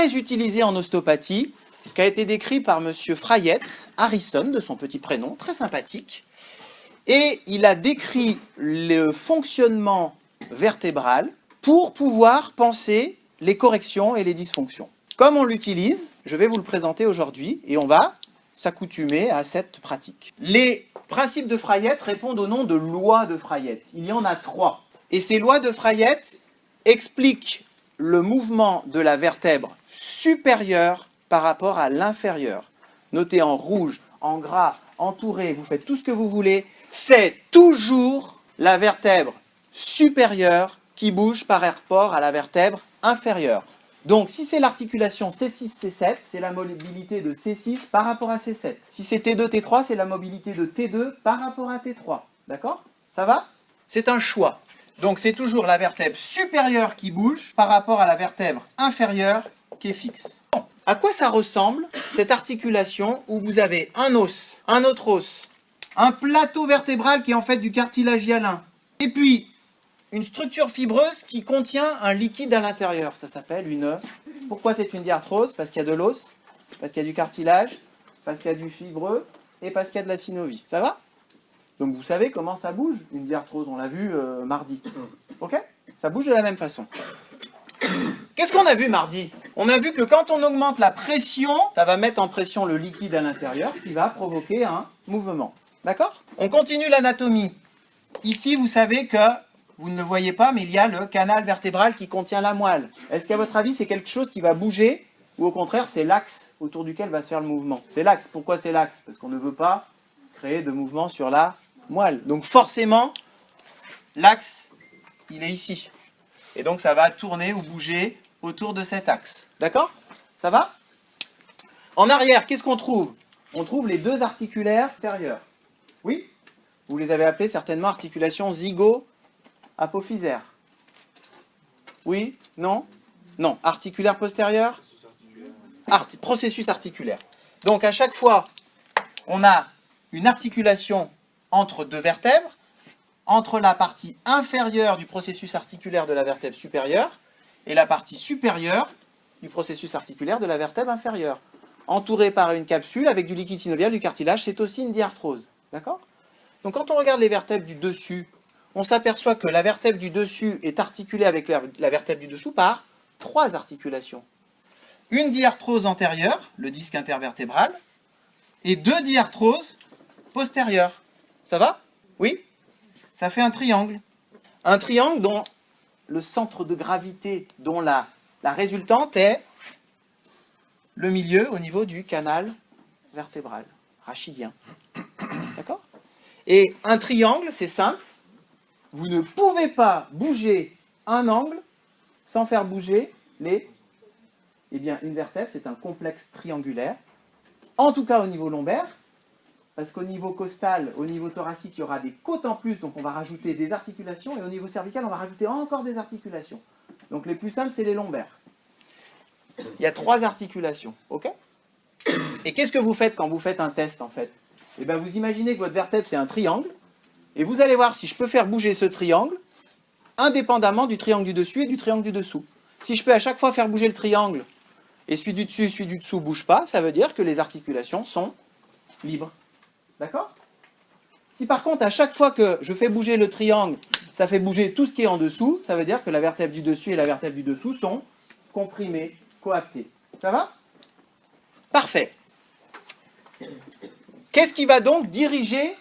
très utilisé en ostéopathie, qui a été décrit par M. Frayette, Harrison, de son petit prénom, très sympathique. Et il a décrit le fonctionnement vertébral pour pouvoir penser les corrections et les dysfonctions. Comme on l'utilise, je vais vous le présenter aujourd'hui et on va s'accoutumer à cette pratique. Les principes de Frayette répondent au nom de lois de Frayette. Il y en a 3. Et ces lois de Frayette expliquent le mouvement de la vertèbre supérieure par rapport à l'inférieure. Notez en rouge, en gras, entouré, vous faites tout ce que vous voulez. C'est toujours la vertèbre supérieure qui bouge par rapport à la vertèbre inférieure. Donc, si c'est l'articulation C6-C7, c'est la mobilité de C6 par rapport à C7. Si c'est T2-T3, c'est la mobilité de T2 par rapport à T3. D'accord? Ça va? C'est un choix. Donc, c'est toujours la vertèbre supérieure qui bouge par rapport à la vertèbre inférieure qui est fixe. Bon. À quoi ça ressemble, cette articulation où vous avez un os, un autre os, un plateau vertébral qui est en fait du cartilage hyalin, et puis une structure fibreuse qui contient un liquide à l'intérieur. Ça s'appelle une... Pourquoi c'est une diarthrose? Parce qu'il y a de l'os, parce qu'il y a du cartilage, parce qu'il y a du fibreux et parce qu'il y a de la synovie. Ça va? Donc vous savez comment ça bouge, une diarthrose, on l'a vu mardi. Ok? Ça bouge de la même façon. Qu'est-ce qu'on a vu mardi? On a vu que quand on augmente la pression, ça va mettre en pression le liquide à l'intérieur qui va provoquer un mouvement. D'accord? On continue l'anatomie. Ici, vous savez que, vous ne le voyez pas, mais il y a le canal vertébral qui contient la moelle. Est-ce qu'à votre avis, c'est quelque chose qui va bouger ou au contraire, c'est l'axe autour duquel va se faire le mouvement? C'est l'axe. Pourquoi c'est l'axe? Parce qu'on ne veut pas créer de mouvement sur la moelle. Donc forcément, l'axe, il est ici. Et donc ça va tourner ou bouger autour de cet axe. D'accord? Ça va? En arrière, qu'est-ce qu'on trouve? On trouve les deux articulaires inférieurs. Oui? Vous les avez appelés certainement articulations zygo-apophysaires. Oui? Non? Non. Articulaire postérieur? Processus articulaire. Donc à chaque fois, on a une articulation entre deux vertèbres, entre la partie inférieure du processus articulaire de la vertèbre supérieure et la partie supérieure du processus articulaire de la vertèbre inférieure. Entourée par une capsule avec du liquide synovial, du cartilage, c'est aussi une diarthrose. D'accord? Donc quand on regarde les vertèbres du dessus, on s'aperçoit que la vertèbre du dessus est articulée avec la vertèbre du dessous par 3 articulations. Une diarthrose antérieure, le disque intervertébral, et 2 diarthroses postérieures. Ça va? Oui? Ça fait un triangle. Un triangle dont le centre de gravité, dont la résultante est le milieu au niveau du canal vertébral, rachidien. D'accord? Et un triangle, c'est simple. Vous ne pouvez pas bouger un angle sans faire bouger les... Eh bien, une vertèbre, c'est un complexe triangulaire. En tout cas au niveau lombaire, parce qu'au niveau costal, au niveau thoracique, il y aura des côtes en plus, donc on va rajouter des articulations, et au niveau cervical, on va rajouter encore des articulations. Donc les plus simples, c'est les lombaires. Il y a 3 articulations, ok? Et qu'est-ce que vous faites quand vous faites un test, en fait? Eh bien, vous imaginez que votre vertèbre, c'est un triangle, et vous allez voir si je peux faire bouger ce triangle, indépendamment du triangle du dessus et du triangle du dessous. Si je peux à chaque fois faire bouger le triangle, et celui du dessus et celui du dessous ne bouge pas, ça veut dire que les articulations sont libres. D'accord? Si par contre, à chaque fois que je fais bouger le triangle, ça fait bouger tout ce qui est en dessous, ça veut dire que la vertèbre du dessus et la vertèbre du dessous sont comprimées, coaptées. Ça va? Parfait. Qu'est-ce qui va donc diriger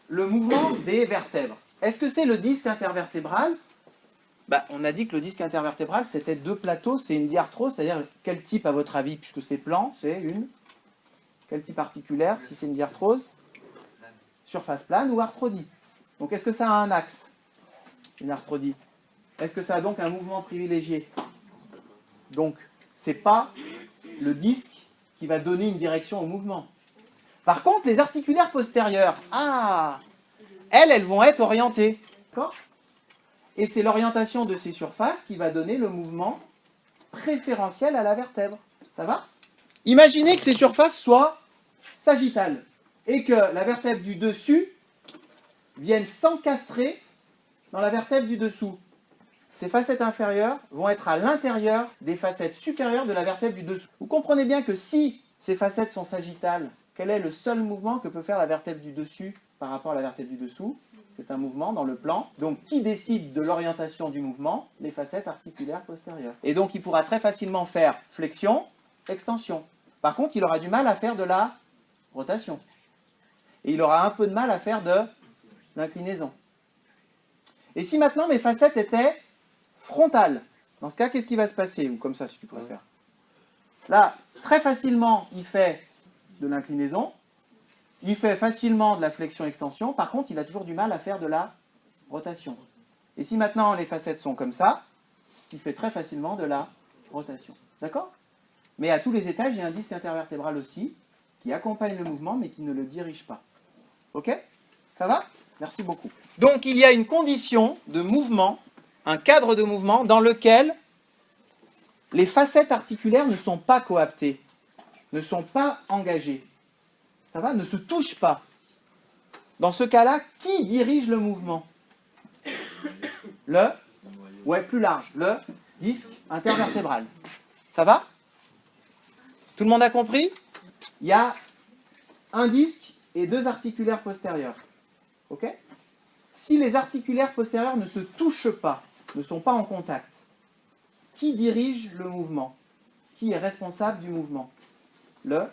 le mouvement des vertèbres? Est-ce que c'est le disque intervertébral? On a dit que le disque intervertébral, c'était 2 plateaux, c'est une diarthrose, c'est-à-dire quel type à votre avis? Puisque c'est plan, c'est une... Quel type articulaire, si c'est une diarthrose? Surface plane ou arthrodie. Donc est-ce que ça a un axe? Une arthrodie. Est-ce que ça a donc un mouvement privilégié? Donc, ce n'est pas le disque qui va donner une direction au mouvement. Par contre, les articulaires postérieurs, elles vont être orientées. D'accord? Et c'est l'orientation de ces surfaces qui va donner le mouvement préférentiel à la vertèbre. Ça va? Imaginez que ces surfaces soient sagittales et que la vertèbre du dessus vienne s'encastrer dans la vertèbre du dessous. ces facettes inférieures vont être à l'intérieur des facettes supérieures de la vertèbre du dessous. Vous comprenez bien que si ces facettes sont sagittales, quel est le seul mouvement que peut faire la vertèbre du dessus par rapport à la vertèbre du dessous? C'est un mouvement dans le plan. Donc, qui décide de l'orientation du mouvement? Les facettes articulaires postérieures. Et donc, il pourra très facilement faire flexion, extension. Par contre, il aura du mal à faire de la rotation. Et il aura un peu de mal à faire de l'inclinaison. Et si maintenant mes facettes étaient frontales, dans ce cas, qu'est-ce qui va se passer? Ou comme ça, si tu préfères. Là, très facilement, il fait de l'inclinaison. Il fait facilement de la flexion-extension. Par contre, il a toujours du mal à faire de la rotation. Et si maintenant les facettes sont comme ça, il fait très facilement de la rotation. D'accord? Mais à tous les étages, il y a un disque intervertébral aussi qui accompagne le mouvement mais qui ne le dirige pas. Ok? Ça va? Merci beaucoup. Donc, il y a une condition de mouvement, un cadre de mouvement dans lequel les facettes articulaires ne sont pas coaptées, ne sont pas engagées. Ça va? Ne se touchent pas. Dans ce cas-là, qui dirige le mouvement? Plus large, le disque intervertébral. Ça va? Tout le monde a compris? Il y a un disque et deux articulaires postérieurs. Ok? Si les articulaires postérieurs ne se touchent pas, ne sont pas en contact, qui dirige le mouvement? Qui est responsable du mouvement? Le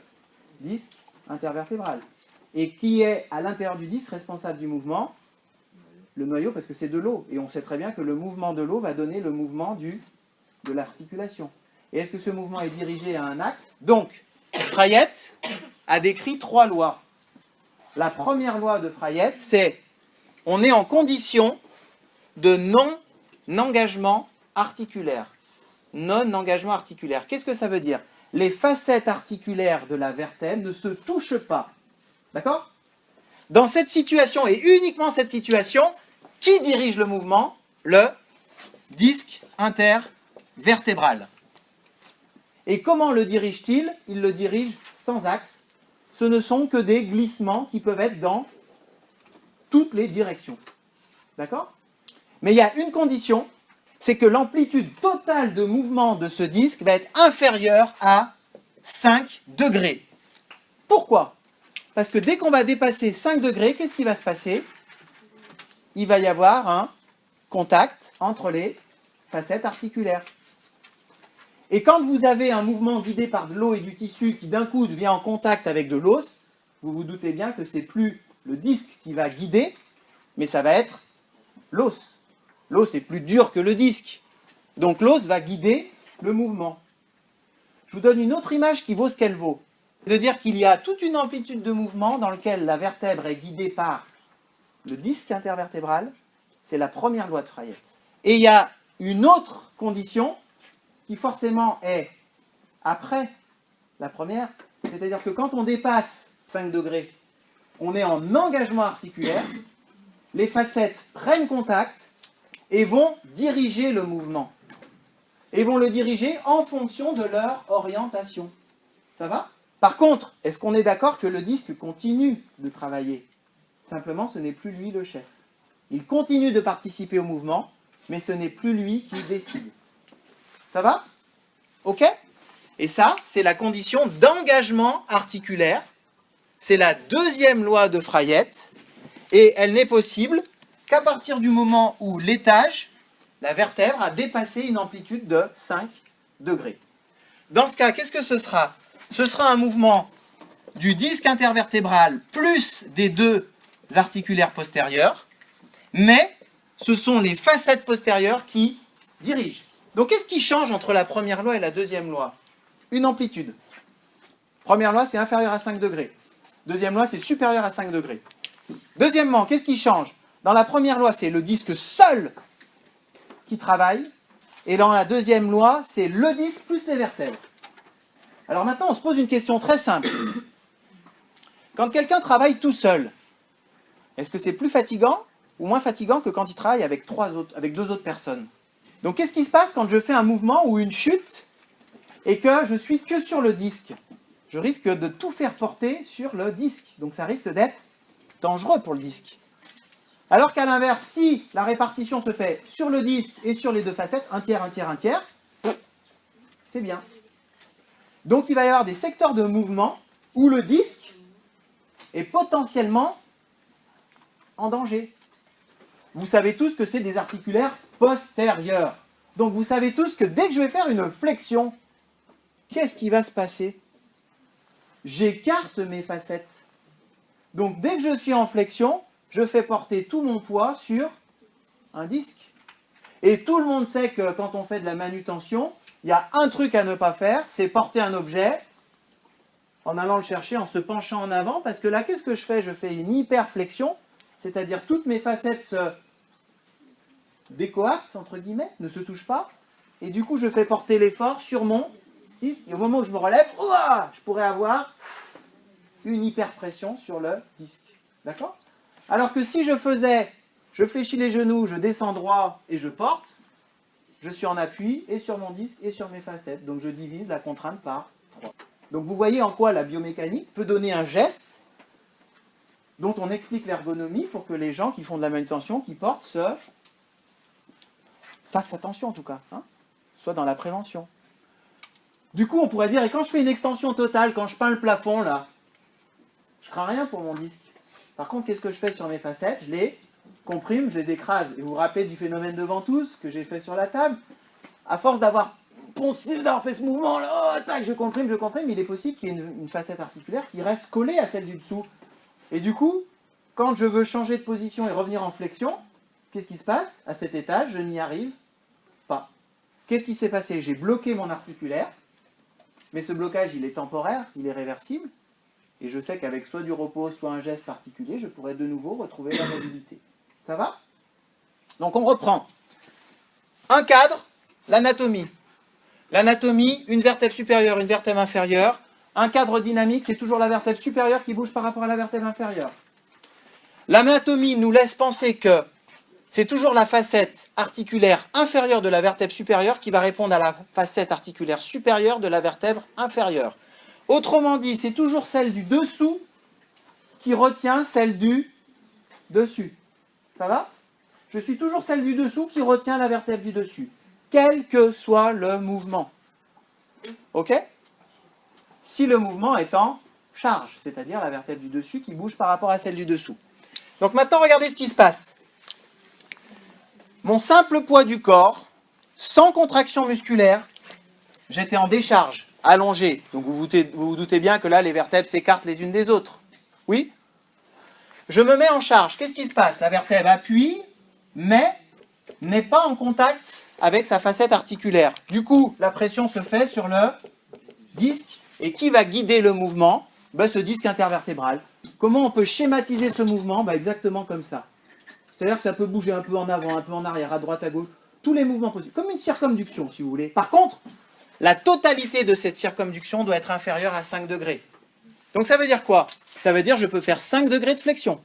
disque intervertébral. Et qui est à l'intérieur du disque responsable du mouvement? Le noyau, parce que c'est de l'eau. Et on sait très bien que le mouvement de l'eau va donner le mouvement de l'articulation. Et est-ce que ce mouvement est dirigé à un axe? Donc, Frayette a décrit 3 lois. La première loi de Frayette, c'est on est en condition de non-engagement articulaire. Non-engagement articulaire. Qu'est-ce que ça veut dire? Les facettes articulaires de la vertèbre ne se touchent pas. D'accord? Dans cette situation, et uniquement cette situation, qui dirige le mouvement? Le disque intervertébral. Et comment le dirige-t-il? Il le dirige sans axe. Ce ne sont que des glissements qui peuvent être dans toutes les directions. D'accord? Mais il y a une condition, c'est que l'amplitude totale de mouvement de ce disque va être inférieure à 5 degrés. Pourquoi? Parce que dès qu'on va dépasser 5 degrés, qu'est-ce qui va se passer? Il va y avoir un contact entre les facettes articulaires. Et quand vous avez un mouvement guidé par de l'eau et du tissu qui d'un coup devient en contact avec de l'os, vous vous doutez bien que ce n'est plus le disque qui va guider, mais ça va être l'os. L'os est plus dur que le disque. Donc l'os va guider le mouvement. Je vous donne une autre image qui vaut ce qu'elle vaut. De dire qu'il y a toute une amplitude de mouvement dans lequel la vertèbre est guidée par le disque intervertébral. C'est la première loi de Frayette. Et il y a une autre condition qui forcément est après la première, c'est-à-dire que quand on dépasse 5 degrés, on est en engagement articulaire, les facettes prennent contact et vont diriger le mouvement. Et vont le diriger en fonction de leur orientation. Ça va? Par contre, est-ce qu'on est d'accord que le disque continue de travailler? Simplement, ce n'est plus lui le chef. Il continue de participer au mouvement, mais ce n'est plus lui qui décide. Ça va? Ok? Et ça, c'est la condition d'engagement articulaire. C'est la deuxième loi de Frayette. Et elle n'est possible qu'à partir du moment où l'étage, la vertèbre, a dépassé une amplitude de 5 degrés. Dans ce cas, qu'est-ce que ce sera? Ce sera un mouvement du disque intervertébral plus des deux articulaires postérieurs, mais ce sont les facettes postérieures qui dirigent. Donc, qu'est-ce qui change entre la première loi et la deuxième loi? Une amplitude. Première loi, c'est inférieur à 5 degrés. Deuxième loi, c'est supérieur à 5 degrés. Deuxièmement, qu'est-ce qui change? Dans la première loi, c'est le disque seul qui travaille. Et dans la deuxième loi, c'est le disque plus les vertèbres. Alors maintenant, on se pose une question très simple. Quand quelqu'un travaille tout seul, est-ce que c'est plus fatigant ou moins fatigant que quand il travaille avec deux autres personnes? Donc qu'est-ce qui se passe quand je fais un mouvement ou une chute et que je suis que sur le disque? Je risque de tout faire porter sur le disque. Donc ça risque d'être dangereux pour le disque. Alors qu'à l'inverse, si la répartition se fait sur le disque et sur les deux facettes, un tiers, un tiers, un tiers, c'est bien. Donc il va y avoir des secteurs de mouvement où le disque est potentiellement en danger. Vous savez tous que c'est des articulaires postérieurs. Donc vous savez tous que dès que je vais faire une flexion, qu'est-ce qui va se passer? J'écarte mes facettes. Donc dès que je suis en flexion, je fais porter tout mon poids sur un disque. Et tout le monde sait que quand on fait de la manutention, il y a un truc à ne pas faire, c'est porter un objet en allant le chercher, en se penchant en avant, parce que là, qu'est-ce que je fais? Je fais une hyperflexion, c'est-à-dire toutes mes facettes se décoactent, entre guillemets, ne se touchent pas, et du coup, je fais porter l'effort sur mon disque, et au moment où je me relève, ouah, je pourrais avoir une hyperpression sur le disque. D'accord? Alors que si je fléchis les genoux, je descends droit et je porte, je suis en appui et sur mon disque et sur mes facettes. Donc je divise la contrainte par 3. Donc vous voyez en quoi la biomécanique peut donner un geste dont on explique l'ergonomie pour que les gens qui font de la manutention, qui portent, fassent attention en tout cas, hein, soit dans la prévention. Du coup, on pourrait dire, et quand je fais une extension totale, quand je peins le plafond, là, je crains rien pour mon disque. Par contre, qu'est-ce que je fais sur mes facettes? Je les comprime, je les écrase. Et vous vous rappelez du phénomène de ventouse que j'ai fait sur la table? À force d'avoir fait ce mouvement-là, oh, tac, je comprime, il est possible qu'il y ait une facette articulaire qui reste collée à celle du dessous. Et du coup, quand je veux changer de position et revenir en flexion, qu'est-ce qui se passe? À cet étage, je n'y arrive pas. Qu'est-ce qui s'est passé? J'ai bloqué mon articulaire, mais ce blocage, il est temporaire, il est réversible. Et je sais qu'avec soit du repos, soit un geste particulier, je pourrais de nouveau retrouver la mobilité. Ça va? Donc on reprend. Un cadre, l'anatomie. L'anatomie, une vertèbre supérieure, une vertèbre inférieure. Un cadre dynamique, c'est toujours la vertèbre supérieure qui bouge par rapport à la vertèbre inférieure. L'anatomie nous laisse penser que c'est toujours la facette articulaire inférieure de la vertèbre supérieure qui va répondre à la facette articulaire supérieure de la vertèbre inférieure. Autrement dit, c'est toujours celle du dessous qui retient celle du dessus. Ça va? Je suis toujours celle du dessous qui retient la vertèbre du dessus, quel que soit le mouvement. Ok? Si le mouvement est en charge, c'est-à-dire la vertèbre du dessus qui bouge par rapport à celle du dessous. Donc maintenant, regardez ce qui se passe. Mon simple poids du corps, sans contraction musculaire, j'étais en décharge, allongé. Donc vous vous doutez bien que là, les vertèbres s'écartent les unes des autres. Oui? Je me mets en charge. Qu'est-ce qui se passe? La vertèbre appuie, mais n'est pas en contact avec sa facette articulaire. Du coup, la pression se fait sur le disque. Et qui va guider le mouvement? Ce disque intervertébral. Comment on peut schématiser ce mouvement? Exactement comme ça. C'est-à-dire que ça peut bouger un peu en avant, un peu en arrière, à droite, à gauche. Tous les mouvements possibles. Comme une circonduction, si vous voulez. Par contre, la totalité de cette circonduction doit être inférieure à 5 degrés. Donc ça veut dire quoi? Ça veut dire que je peux faire 5 degrés de flexion,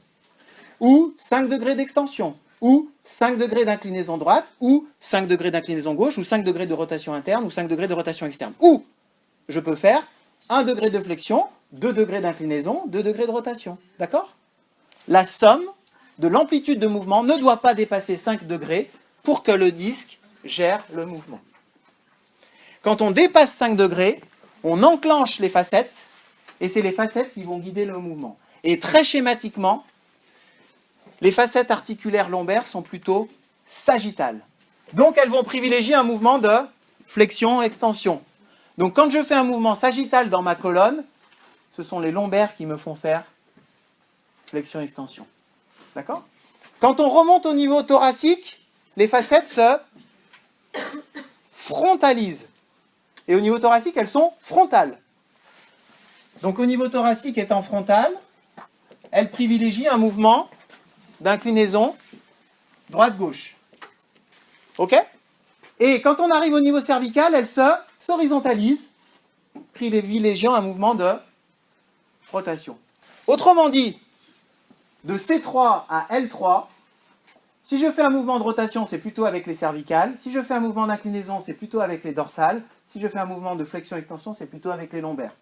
ou 5 degrés d'extension, ou 5 degrés d'inclinaison droite, ou 5 degrés d'inclinaison gauche, ou 5 degrés de rotation interne, ou 5 degrés de rotation externe. Ou je peux faire 1 degré de flexion, 2 degrés d'inclinaison, 2 degrés de rotation. D'accord? La somme de l'amplitude de mouvement ne doit pas dépasser 5 degrés pour que le disque gère le mouvement. Quand on dépasse 5 degrés, on enclenche les facettes, et c'est les facettes qui vont guider le mouvement. Et très schématiquement, les facettes articulaires lombaires sont plutôt sagittales. Donc elles vont privilégier un mouvement de flexion-extension. Donc quand je fais un mouvement sagittal dans ma colonne, ce sont les lombaires qui me font faire flexion-extension. D'accord? Quand on remonte au niveau thoracique, les facettes se frontalisent. Et au niveau thoracique, elles sont frontales. Donc au niveau thoracique étant frontale, elles privélégient un mouvement d'inclinaison droite-gauche. Ok? Et quand on arrive au niveau cervical, elles s'horizontalisent, privilégiant un mouvement de rotation. Autrement dit, de C3 à L3, si je fais un mouvement de rotation, c'est plutôt avec les cervicales. Si je fais un mouvement d'inclinaison, c'est plutôt avec les dorsales. Si je fais un mouvement de flexion-extension, c'est plutôt avec les lombaires.